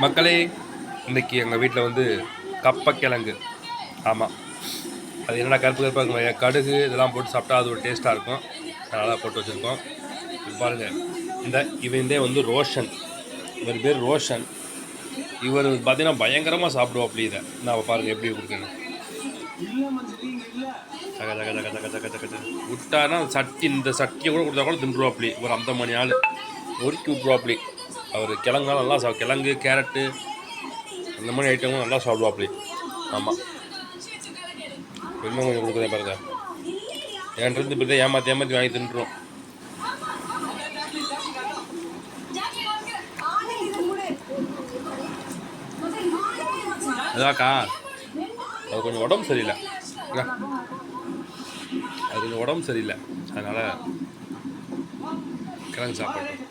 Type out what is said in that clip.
மக்களே, இன்றைக்கி எங்கள் வீட்டில் வந்து கப்பக்கிழங்கு. ஆமாம், அது என்னடா கருப்பு கருப்பாக இருக்கும், கடுகு இதெல்லாம் போட்டு சாப்பிட்டா அது ஒரு டேஸ்ட்டாக இருக்கும். அதனால் போட்டு வச்சுருக்கோம். பாருங்கள், இவன் வந்து ரோஷன், இவர் பேர் ரோஷன். இவர் பார்த்தீங்கன்னா பயங்கரமாக சாப்பிடுவோம். இதை நான் பாருங்கள் எப்படி கொடுக்கணும். விட்டானா இந்த சட்டியை கூட கொடுத்தா கூட தின்றுவாப்பி. ஒரு அந்த மணி ஆள் நொறுக்கி விட்ருவாப்பி. அவர் கிழங்கெல்லாம் நல்லா கிழங்கு கேரட்டு அந்த மாதிரி ஐட்டமும் நல்லா சாப்பிடுவாப்பி. ஆமாம், இன்னும் கொஞ்சம் கொடுக்குறேன் பாருங்க. என்கிட்ட இப்படி தான் ஏமாற்றி வாங்கி தின்றுரும். அதாக்கா அது கொஞ்சம் உடம்பு சரியில்லை, அது கொஞ்சம் உடம்பு சரியில்லை, அதனால் கிழங்கு சாப்பிட்டோம்.